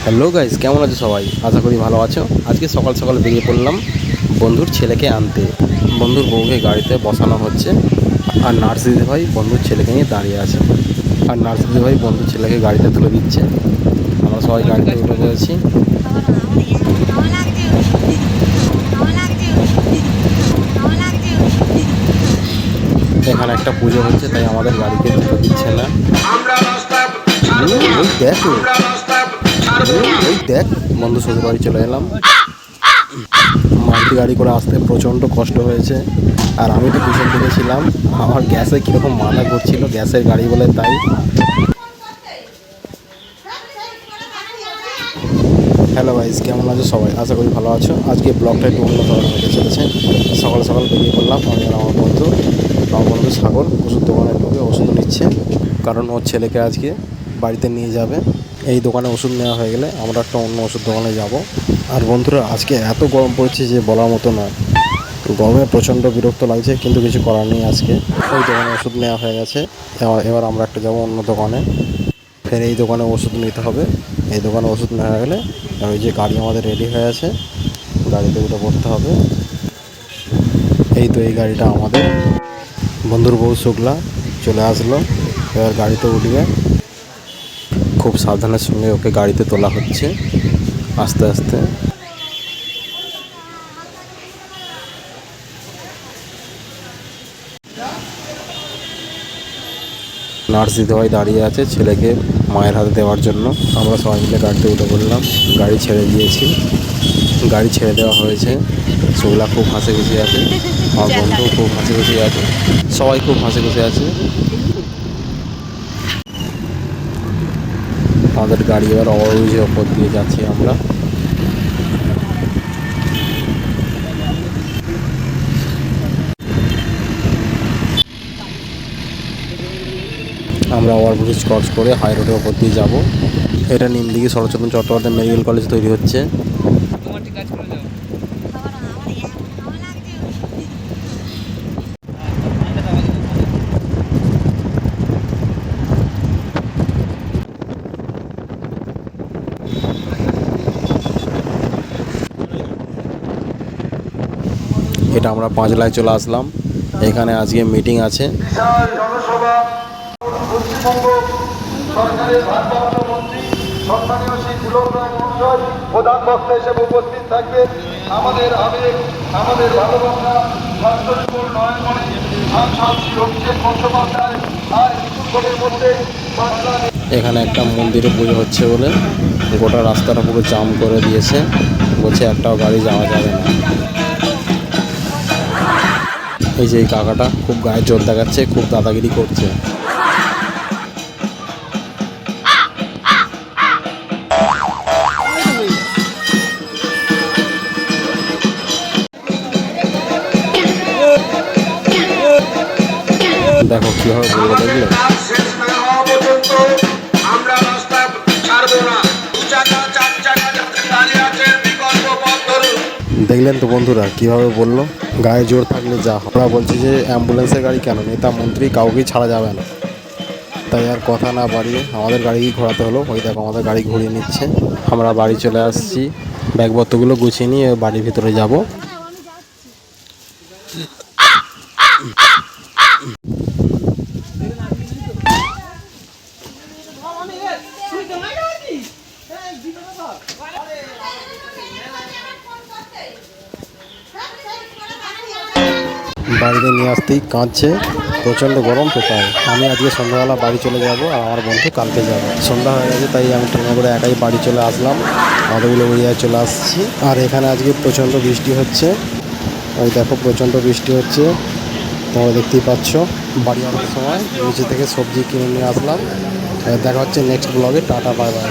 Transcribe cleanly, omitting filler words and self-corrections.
Hello guys, কেমন আছো সবাই? আশা করি ভালো আছো। আজকে সকাল সকাল বেরিয়ে পড়লাম বন্ধুর ছেলেকে আনতে। বন্ধুর বউকে গাড়িতে বসানো হচ্ছে, আর নার্স দিদিভাই বন্ধুর ছেলেকে নিয়ে দাঁড়িয়ে আছে। আর নার্স দিদিভাই বন্ধুর ছেলেকে গাড়িতে তুলে দিচ্ছে। আমরা সবাই গাড়িতে উঠে পড়েছি। এখানে একটা পুজো হচ্ছে, তাই আমাদের গাড়িকে যেতে দিচ্ছে না। ওই দেখ, ওই দেখ, বন্ধু শ্বশুর বাড়ি চলে এলাম। মারুতি গাড়ি করে আসতে প্রচণ্ড কষ্ট হয়েছে। আর আমি তো পিছন দিকে ছিলাম, আমার গ্যাসে কীরকম মাথা ঘুরছিল, গ্যাসের গাড়ি বলে তাই। হ্যালো গাইস, কেমন আছো সবাই? আশা করি ভালো আছো। আজকে ব্লগটা একটু অন্য ধরনের হতে চলেছে। সকাল সকাল বেরিয়ে পড়লাম আমি আর আমার বন্ধু সাগর ওষুধ দোকানে ঢুকে ওষুধ নিচ্ছে, কারণ ওর ছেলেকে আজকে বাড়িতে নিয়ে যাবে। এই দোকানে ওষুধ নেওয়া হয়ে গেলে আমরা একটা অন্য ওষুধ দোকানে যাব। আর বন্ধুরা, আজকে এত গরম পড়ছে যে বলার মতো নয়। গরমে প্রচণ্ড বিরক্ত লাগছে, কিন্তু কিছু করার নেই। আজকে ওই দোকানে ওষুধ নেওয়া হয়ে গেছে। এবার আমরা একটা যাবো অন্য দোকানে, ফের এই দোকানে ওষুধ নিতে হবে। এই দোকানে ওষুধ নেওয়া গেলে ওই যে গাড়ি আমাদের রেডি হয়ে আছে, গাড়িতে উঠে পড়তে হবে। এই তো এই গাড়িটা আমাদের। বন্ধুর বউ শুক্লা চলে আসলো, এবার গাড়িতে উঠবে। খুব সাবধানের সঙ্গে ওকে গাড়িতে তোলা হচ্ছে আস্তে আস্তে। নার্স দিদিভাই দাঁড়িয়ে আছে ছেলেকে মায়ের হাতে দেওয়ার জন্য। আমরা সবাই মিলে গাড়িতে উঠে পড়লাম, গাড়ি ছেড়ে দিয়েছি। গাড়ি ছেড়ে দেওয়া হয়েছে। শুক্লা খুব হাসি খুশি আছে, আমার বন্ধু খুব হাসি খুশি আছে, সবাই খুব হাসি খুশি আছে। আমাদের গাড়ি এবার ওভারব্রিজের ওপর দিয়ে যাচ্ছি আমরা। আমরা ওভারব্রিজ ক্রস করে হাই রোডের ওপর দিয়ে যাব। এটা নিমদিঘি শরৎচন্দ্র চট্টোপাধ্যায় মেডিকেল কলেজ তৈরি হচ্ছে। এটা আমরা পাঁচলায় চলে আসলাম। এখানে আজকে মিটিং আছে। সরকারের ভারপ্রাপ্ত মন্ত্রী সম্মানীয় শ্রী পুলক রায় মহাশয় প্রধান বক্তা হিসেবে উপস্থিত থাকবেন। আমাদের আবেগ, আমাদের ভালোবাসা স্বাস্থ্যজীবন নয়নমণি সাংসদ শ্রী অভিষেক বন্দ্যোপাধ্যায় আর কিছুক্ষণের মধ্যে এখানে একটা মন্দিরে পুজো হচ্ছে বলে গোটা রাস্তাটা পুরো জাম করে দিয়েছে, বলছে একটাও গাড়ি যাওয়া যাবে না। এই যে এই কাকাটা খুব গায়ে জোর দেখাচ্ছে, খুব দাদাগিরি করছে। দেখো কিভাবে বলবো, দেখলে? দেখলেন তো বন্ধুরা কিভাবে বললো, গায়ে জোর থাকলে যা। আমরা বলছি যে অ্যাম্বুলেন্সের গাড়ি কেন, নেতা মন্ত্রী কাউকেই ছাড়া যাবে না। তাই আর কথা না বাড়িয়ে আমাদের গাড়িই ঘোরাতে হলো। ওই দেখো আমাদের গাড়ি ঘুরিয়ে নিচ্ছে। আমরা বাড়ি চলে আসছি, ব্যাগপত্রগুলো গুছিয়ে নিয়ে বাড়ির ভিতরে যাব। বাড়িতে নিয়ে আসতেই কাঁদছে, প্রচণ্ড গরম তো তাই। আমি আজকে সন্ধ্যাবেলা বাড়ি চলে যাব, আর আমার বন্ধু কালকে যাবে। সন্ধ্যা হয়ে গেছে, তাই আমি ট্রেনে করে একাই বাড়ি চলে আসলাম। অটোগুলো এরিয়ায় চলে আসছি। আর এখানে আজকে প্রচণ্ড বৃষ্টি হচ্ছে। ওই দেখো প্রচণ্ড বৃষ্টি হচ্ছে, তোমরা দেখতেই পাচ্ছ। বাড়ি আসার সময় নিচে থেকে সবজি কিনে নিয়ে আসলাম। দেখা হচ্ছে নেক্সট ব্লগে। Tata, bye bye.